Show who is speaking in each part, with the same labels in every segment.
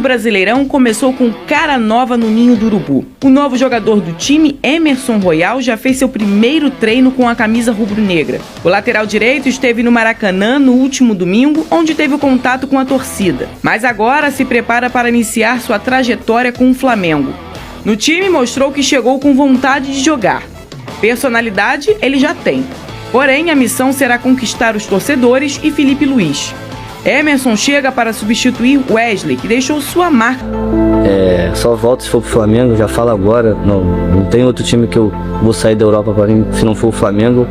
Speaker 1: O Brasileirão começou com cara nova no Ninho do Urubu. O novo jogador do time, Emerson Royal, já fez seu primeiro treino com a camisa rubro-negra. O lateral direito esteve no Maracanã no último domingo, onde teve o contato com a torcida. Mas agora se prepara para iniciar sua trajetória com o Flamengo. No time mostrou que chegou com vontade de jogar. Personalidade ele já tem. Porém, a missão será conquistar os torcedores e Felipe Luiz. Emerson chega para substituir Wesley, que deixou sua marca.
Speaker 2: Só volto se for pro Flamengo, já falo agora. Não tem outro time que eu vou sair da Europa para mim se não for o Flamengo.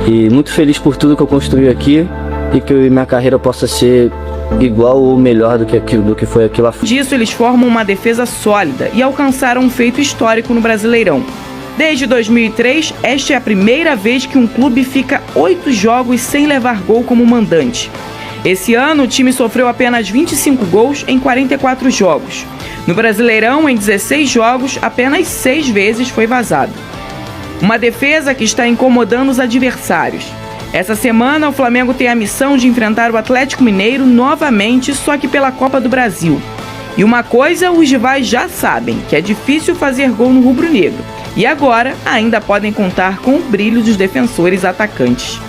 Speaker 2: E muito feliz por tudo que eu construí aqui e que minha carreira possa ser igual ou melhor do que foi aquilo lá.
Speaker 1: Disso, eles formam uma defesa sólida e alcançaram um feito histórico no Brasileirão. Desde 2003, esta é a primeira vez que um clube fica 8 jogos sem levar gol como mandante. Esse ano, o time sofreu apenas 25 gols em 44 jogos. No Brasileirão, em 16 jogos, apenas 6 vezes foi vazado. Uma defesa que está incomodando os adversários. Essa semana, o Flamengo tem a missão de enfrentar o Atlético Mineiro novamente, só que pela Copa do Brasil. E uma coisa os rivais já sabem, que é difícil fazer gol no rubro-negro. E agora, ainda podem contar com o brilho dos defensores atacantes.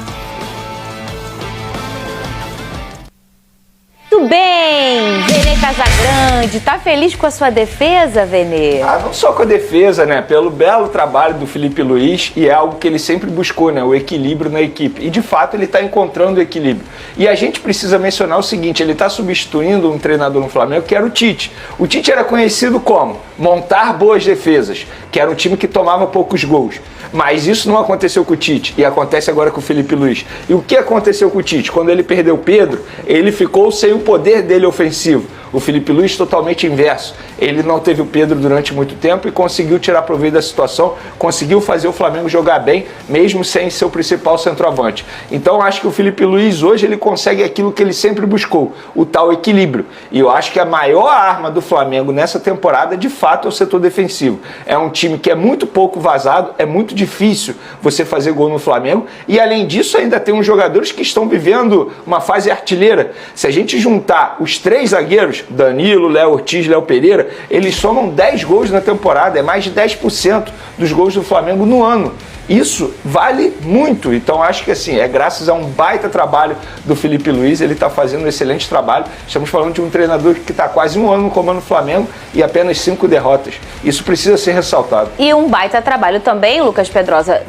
Speaker 3: Tudo bem, Vene Casagrande, tá feliz com a sua defesa, Vene?
Speaker 4: Não só com a defesa, né? Pelo belo trabalho do Felipe Luiz, e é algo que ele sempre buscou, né? O equilíbrio na equipe. E de fato ele está encontrando o equilíbrio. E a gente precisa mencionar o seguinte: ele está substituindo um treinador no Flamengo que era o Tite. O Tite era conhecido como montar boas defesas, que era um time que tomava poucos gols. Mas isso não aconteceu com o Tite e acontece agora com o Felipe Luiz. E o que aconteceu com o Tite? Quando ele perdeu o Pedro, ele ficou sem o poder dele ofensivo. O Felipe Luiz totalmente inverso. Ele não teve o Pedro durante muito tempo e conseguiu tirar proveito da situação, conseguiu fazer o Flamengo jogar bem, mesmo sem seu principal centroavante. Então acho que o Felipe Luiz hoje ele consegue aquilo que ele sempre buscou, o tal equilíbrio. E eu acho que a maior arma do Flamengo nessa temporada, de fato, é o setor defensivo. É um time que é muito pouco vazado, é muito difícil você fazer gol no Flamengo, e além disso ainda tem uns jogadores que estão vivendo uma fase artilheira. Se a gente juntar os 3 zagueiros, Danilo, Léo Ortiz, Léo Pereira, eles somam 10 gols na temporada, é mais de 10% dos gols do Flamengo no ano. Isso vale muito, então acho que assim, é graças a um baita trabalho do Felipe Luiz, ele está fazendo um excelente trabalho. Estamos falando de um treinador que está quase um ano no comando do Flamengo e apenas 5 derrotas. Isso precisa ser ressaltado.
Speaker 3: E um baita trabalho também, Lucas Pedrosa,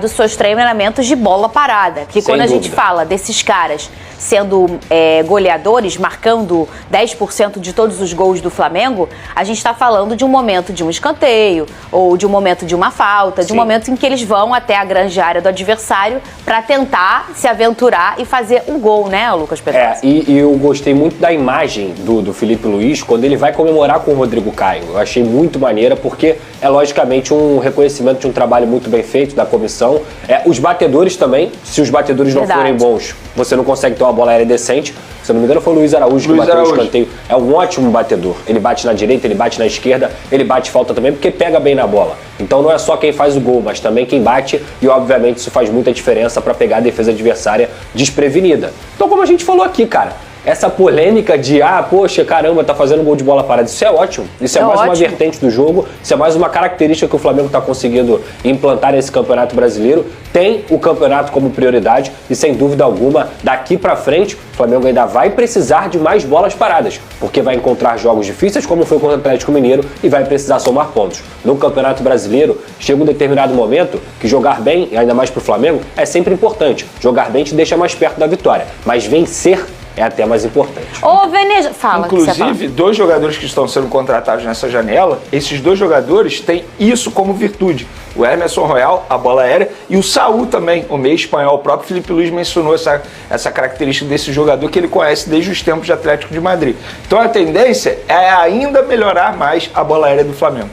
Speaker 3: dos seus treinamentos de bola parada, que quando a gente fala desses caras sendo goleadores, marcando 10% de todos os gols do Flamengo, a gente está falando de um momento de um escanteio, ou de um momento de uma falta, de um momento em que eles vão até a grande área do adversário para tentar se aventurar e fazer um gol, né, Lucas Pedrosa?
Speaker 5: E eu gostei muito da imagem do Felipe Luiz quando ele vai comemorar com o Rodrigo Caio. Eu achei muito maneira, porque é logicamente um reconhecimento de um trabalho muito bem feito da comissão. Os batedores também, se os batedores não forem bons, você não consegue ter uma bola aérea decente. Se eu não me engano, foi o Luiz Araújo que bateu o escanteio. É um ótimo batedor. Ele bate na direita, ele bate na esquerda, ele bate falta também, porque pega bem na bola. Então não é só quem faz o gol, mas também quem bate, e obviamente isso faz muita diferença para pegar a defesa adversária desprevenida. Então, como a gente falou aqui, cara, essa polêmica de, poxa, caramba, tá fazendo gol de bola parada, isso é ótimo. Isso é mais uma vertente do jogo, isso é mais uma característica que o Flamengo tá conseguindo implantar nesse Campeonato Brasileiro. Tem o campeonato como prioridade e, sem dúvida alguma, daqui pra frente, o Flamengo ainda vai precisar de mais bolas paradas, porque vai encontrar jogos difíceis, como foi contra o Atlético Mineiro, e vai precisar somar pontos. No Campeonato Brasileiro, chega um determinado momento que jogar bem, e ainda mais pro Flamengo, é sempre importante. Jogar bem te deixa mais perto da vitória, mas vencer é até mais importante.
Speaker 3: Ô, Veneja, fala.
Speaker 4: Inclusive, 2 jogadores que estão sendo contratados nessa janela, esses 2 jogadores têm isso como virtude. O Emerson Royal, a bola aérea, e o Saúl também, o meio espanhol. O próprio Felipe Luiz mencionou essa característica desse jogador que ele conhece desde os tempos de Atlético de Madrid. Então a tendência é ainda melhorar mais a bola aérea do Flamengo.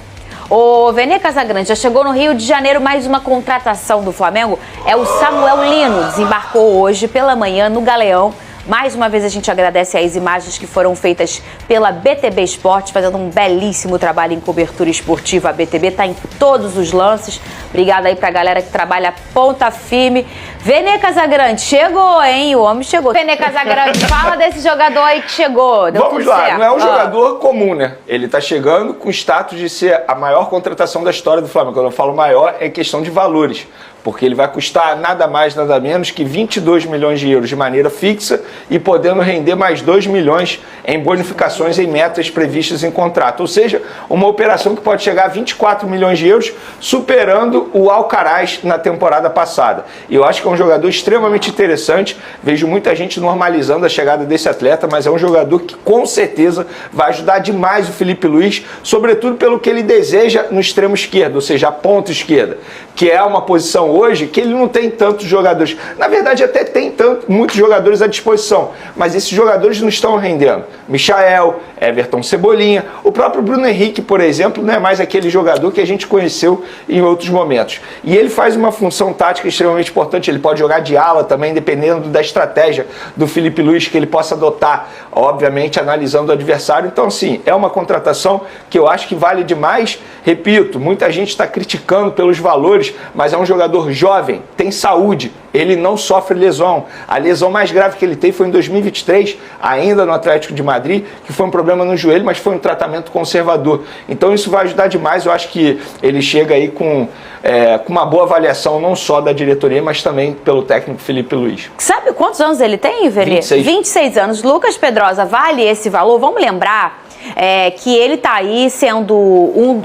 Speaker 3: O Vene Casagrande já chegou no Rio de Janeiro, mais uma contratação do Flamengo. É o Samuel Lino, desembarcou hoje pela manhã no Galeão. Mais uma vez a gente agradece as imagens que foram feitas pela BTB Esportes, fazendo um belíssimo trabalho em cobertura esportiva. A BTB está em todos os lances. Obrigada aí pra galera que trabalha ponta firme Vene Casagrande, chegou, hein? O homem chegou. Vene Casagrande, fala desse jogador aí que chegou. Deu
Speaker 4: Vamos
Speaker 3: tudo
Speaker 4: lá,
Speaker 3: certo.
Speaker 4: não é um jogador comum, né? Ele tá chegando com status de ser a maior contratação da história do Flamengo. Quando eu falo maior, é questão de valores. Porque ele vai custar nada mais, nada menos que 22 milhões de euros de maneira fixa e podendo render mais 2 milhões em bonificações em metas previstas em contrato. Ou seja, uma operação que pode chegar a 24 milhões de euros, superando o Alcaraz na temporada passada. E eu acho que é um jogador extremamente interessante. Vejo muita gente normalizando a chegada desse atleta, mas é um jogador que com certeza vai ajudar demais o Filipe Luís, sobretudo pelo que ele deseja no extremo esquerdo, ou seja, a ponta esquerda, que é uma posição hoje que ele não tem tantos jogadores. Na verdade, até tem muitos jogadores à disposição, mas esses jogadores não estão rendendo. Michael, Everton, Cebolinha, o próprio Bruno Henrique, por exemplo, não é mais aquele jogador que a gente conheceu em outros momentos. E ele faz uma função tática extremamente importante. Ele pode jogar de ala também, dependendo da estratégia do Filipe Luís que ele possa adotar, obviamente analisando o adversário. Então, assim, é uma contratação que eu acho que vale demais. Repito, muita gente está criticando pelos valores, mas é um jogador jovem, tem saúde, ele não sofre lesão. A lesão mais grave que ele teve foi em 2023, ainda no Atlético de Madrid, que foi um problema no joelho, mas foi um tratamento conservador. Então isso vai ajudar demais. Eu acho que ele chega aí com uma boa avaliação, não só da diretoria, mas também pelo técnico Filipe Luís.
Speaker 3: Sabe quantos anos ele tem, Vene? 26 anos. Lucas Pedrosa, vale esse valor? Vamos lembrar que ele está aí sendo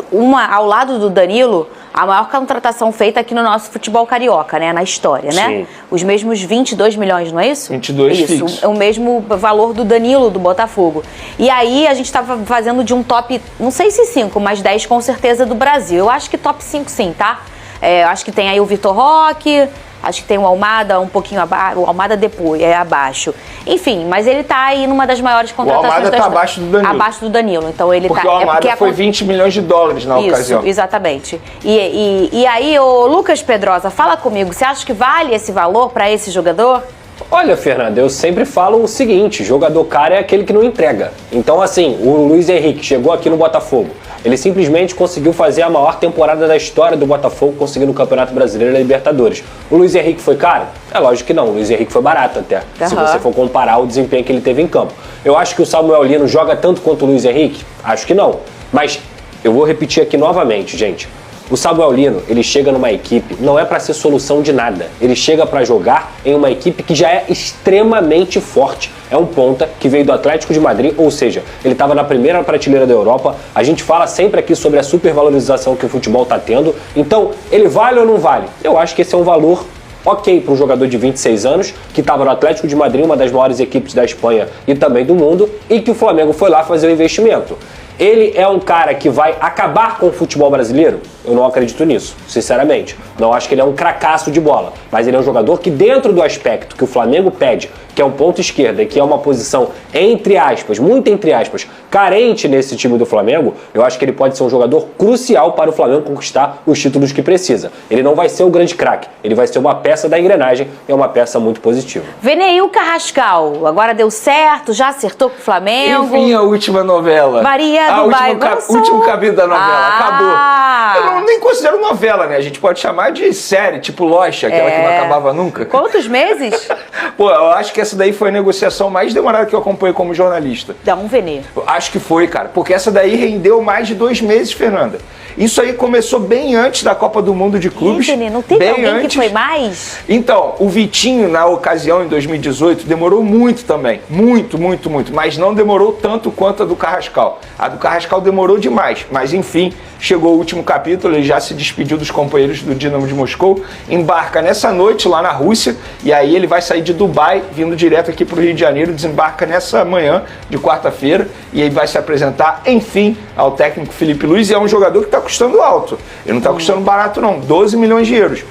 Speaker 3: ao lado do Danilo, a maior contratação feita aqui no nosso futebol carioca, né? Na história, né?
Speaker 5: Sim.
Speaker 3: Os mesmos 22 milhões, não é isso?
Speaker 4: 22
Speaker 3: isso,
Speaker 4: fixo.
Speaker 3: é o mesmo valor do Danilo, do Botafogo. E aí a gente estava fazendo de um top, não sei se 5, mas 10 com certeza do Brasil. Eu acho que top 5 sim, tá? Eu acho que tem aí o Vitor Roque, acho que tem o Almada um pouquinho abaixo, o Almada depois, abaixo. Enfim, mas ele tá aí numa das maiores contratações.
Speaker 4: O Almada tá abaixo do Danilo.
Speaker 3: Abaixo do Danilo, então ele
Speaker 4: porque
Speaker 3: tá...
Speaker 4: o Almada foi 20 milhões de dólares na ocasião.
Speaker 3: Isso, exatamente. E aí, o Lucas Pedrosa, fala comigo, você acha que vale esse valor para esse jogador?
Speaker 5: Olha, Fernanda, eu sempre falo o seguinte, jogador caro é aquele que não entrega. Então, assim, o Luiz Henrique chegou aqui no Botafogo, ele simplesmente conseguiu fazer a maior temporada da história do Botafogo, conseguindo o Campeonato Brasileiro e a Libertadores. O Luiz Henrique foi caro? É lógico que não, o Luiz Henrique foi barato até, se você for comparar o desempenho que ele teve em campo. Eu acho que o Samuel Lino joga tanto quanto o Luiz Henrique? Acho que não. Mas eu vou repetir aqui novamente, gente. O Samuel Lino, ele chega numa equipe, não é para ser solução de nada. Ele chega para jogar em uma equipe que já é extremamente forte. É um ponta que veio do Atlético de Madrid, ou seja, ele estava na primeira prateleira da Europa. A gente fala sempre aqui sobre a supervalorização que o futebol está tendo. Então, ele vale ou não vale? Eu acho que esse é um valor ok para um jogador de 26 anos, que estava no Atlético de Madrid, uma das maiores equipes da Espanha e também do mundo, e que o Flamengo foi lá fazer o investimento. Ele é um cara que vai acabar com o futebol brasileiro? Eu não acredito nisso, sinceramente. Não acho que ele é um cracaço de bola, mas ele é um jogador que, dentro do aspecto que o Flamengo pede, que é um ponto esquerda e que é uma posição, entre aspas, muito entre aspas, carente nesse time do Flamengo, eu acho que ele pode ser um jogador crucial para o Flamengo conquistar os títulos que precisa. Ele não vai ser o grande craque, ele vai ser uma peça da engrenagem e é uma peça muito positiva.
Speaker 3: Veneil Carrascal, agora deu certo, já acertou com o Flamengo.
Speaker 4: Enfim, a última novela.
Speaker 3: Maria do Bairro.
Speaker 4: Último capítulo da novela, acabou. Eu nem considero novela, né? A gente pode chamar de série, tipo Lost, aquela que não acabava nunca.
Speaker 3: Quantos meses?
Speaker 4: Pô, eu acho que essa daí foi a negociação mais demorada que eu acompanhei como jornalista.
Speaker 3: Dá um Venê.
Speaker 4: Acho que foi, cara, porque essa daí rendeu mais de 2 meses, Fernanda. Isso aí começou bem antes da Copa do Mundo de Clubes.
Speaker 3: Venê, não teve alguém
Speaker 4: antes.
Speaker 3: que foi mais?
Speaker 4: Então, o Vitinho, na ocasião, em 2018, demorou muito também. Muito, muito, muito. Mas não demorou tanto quanto a do Carrascal. A do Carrascal demorou demais. Mas, enfim, chegou o último capítulo, ele já se despediu dos companheiros do Dinamo de Moscou, embarca nessa noite lá na Rússia, e aí ele vai sair de Dubai, vindo direto aqui para o Rio de Janeiro, desembarca nessa manhã de quarta-feira, e aí vai se apresentar, enfim, ao técnico Filipe Luís, e é um jogador que está custando alto. Ele não está custando barato não, 12 milhões de euros,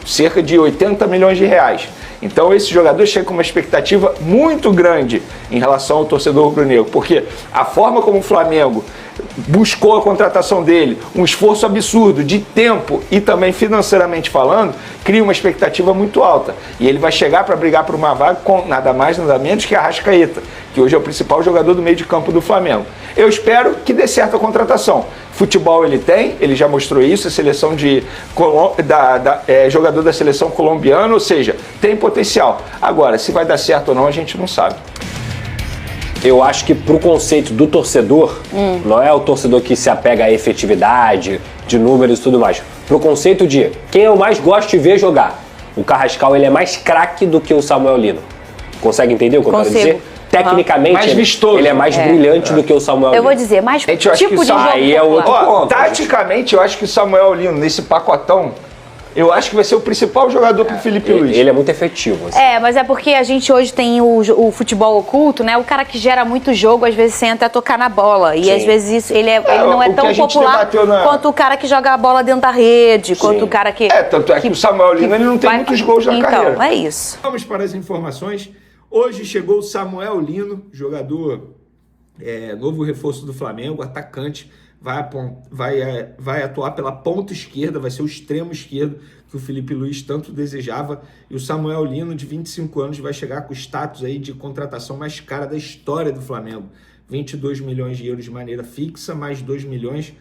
Speaker 4: cerca de 80 milhões de reais. Então esse jogador chega com uma expectativa muito grande em relação ao torcedor rubro-negro, porque a forma como o Flamengo buscou a contratação dele, um esforço absurdo de tempo e também financeiramente falando, cria uma expectativa muito alta. E ele vai chegar para brigar por uma vaga com nada mais, nada menos que a Arrascaeta, que hoje é o principal jogador do meio de campo do Flamengo. Eu espero que dê certo a contratação. Futebol ele tem, ele já mostrou isso, a seleção jogador da seleção colombiana, ou seja, tem potencial. Agora, se vai dar certo ou não, a gente não sabe.
Speaker 5: Eu acho que pro conceito do torcedor, não é o torcedor que se apega à efetividade, de números e tudo mais. Pro conceito de quem eu mais gosto de ver jogar, o Carrascal ele é mais craque do que o Samuel Lino. Consegue entender o que eu quero dizer? Tecnicamente,
Speaker 4: mais vistoso.
Speaker 5: Ele é mais brilhante do que o Samuel Lino.
Speaker 3: Eu vou dizer, mais tipo de jogo.
Speaker 5: Aí é outro ponto.
Speaker 4: Taticamente, eu acho que o Samuel Lino, nesse pacotão, eu acho que vai ser o principal jogador pro Felipe Luiz.
Speaker 5: Ele é muito efetivo. Assim.
Speaker 3: Mas é porque a gente hoje tem o futebol oculto, né? O cara que gera muito jogo, às vezes senta a tocar na bola. E às vezes isso, ele não é tão popular quanto o cara que joga a bola dentro da rede, quanto o cara que...
Speaker 4: Tanto é que o Samuel Lino ele não tem muitos gols na carreira.
Speaker 3: Então, é isso.
Speaker 4: Vamos para as informações. Hoje chegou o Samuel Lino, jogador, novo reforço do Flamengo, atacante, vai atuar pela ponta esquerda, vai ser o extremo esquerdo que o Felipe Luiz tanto desejava. E o Samuel Lino, de 25 anos, vai chegar com o status aí de contratação mais cara da história do Flamengo. 22 milhões de euros de maneira fixa, mais 2 milhões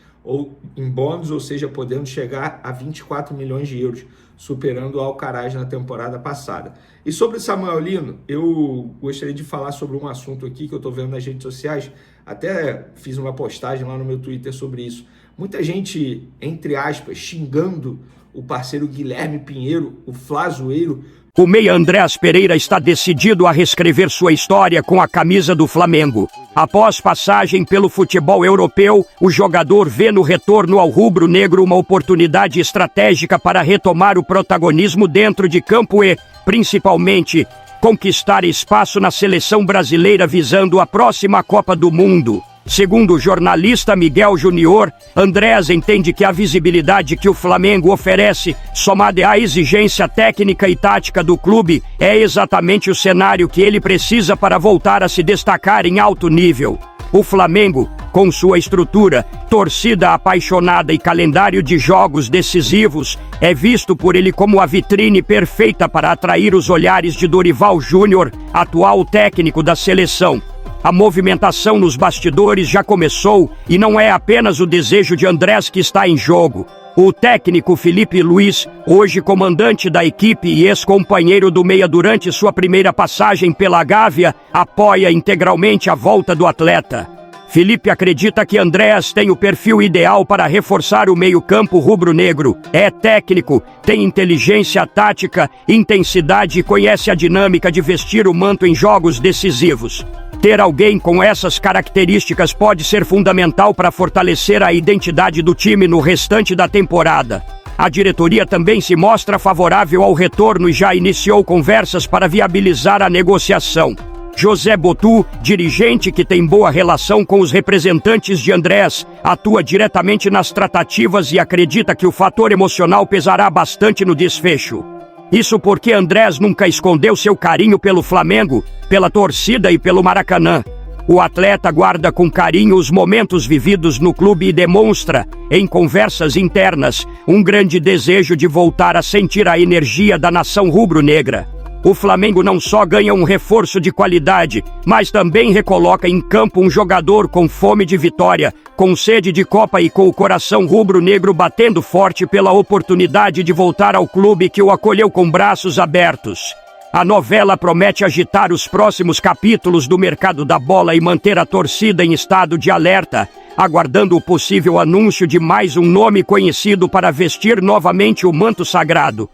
Speaker 4: em bônus, ou seja, podendo chegar a 24 milhões de euros, superando o Alcaraz na temporada passada. E sobre o Samuel Lino, eu gostaria de falar sobre um assunto aqui que eu estou vendo nas redes sociais, até fiz uma postagem lá no meu Twitter sobre isso. Muita gente, entre aspas, xingando o parceiro Guilherme Pinheiro, o Flazoeiro.
Speaker 6: O meia Andréas Pereira está decidido a reescrever sua história com a camisa do Flamengo. Após passagem pelo futebol europeu, o jogador vê no retorno ao rubro-negro uma oportunidade estratégica para retomar o protagonismo dentro de campo e, principalmente, conquistar espaço na seleção brasileira visando a próxima Copa do Mundo. Segundo o jornalista Miguel Júnior, Andréas entende que a visibilidade que o Flamengo oferece, somada à exigência técnica e tática do clube, é exatamente o cenário que ele precisa para voltar a se destacar em alto nível. O Flamengo, com sua estrutura, torcida apaixonada e calendário de jogos decisivos, é visto por ele como a vitrine perfeita para atrair os olhares de Dorival Júnior, atual técnico da seleção. A movimentação nos bastidores já começou e não é apenas o desejo de Andrés que está em jogo. O técnico Felipe Luiz, hoje comandante da equipe e ex-companheiro do meia durante sua primeira passagem pela Gávea, apoia integralmente a volta do atleta. Felipe acredita que Andréas tem o perfil ideal para reforçar o meio-campo rubro-negro. É técnico, tem inteligência tática, intensidade e conhece a dinâmica de vestir o manto em jogos decisivos. Ter alguém com essas características pode ser fundamental para fortalecer a identidade do time no restante da temporada. A diretoria também se mostra favorável ao retorno e já iniciou conversas para viabilizar a negociação. José Botu, dirigente que tem boa relação com os representantes de Andrés, atua diretamente nas tratativas e acredita que o fator emocional pesará bastante no desfecho. Isso porque Andrés nunca escondeu seu carinho pelo Flamengo, pela torcida e pelo Maracanã. O atleta guarda com carinho os momentos vividos no clube e demonstra, em conversas internas, um grande desejo de voltar a sentir a energia da nação rubro-negra. O Flamengo não só ganha um reforço de qualidade, mas também recoloca em campo um jogador com fome de vitória, com sede de Copa e com o coração rubro-negro batendo forte pela oportunidade de voltar ao clube que o acolheu com braços abertos. A novela promete agitar os próximos capítulos do mercado da bola e manter a torcida em estado de alerta, aguardando o possível anúncio de mais um nome conhecido para vestir novamente o manto sagrado.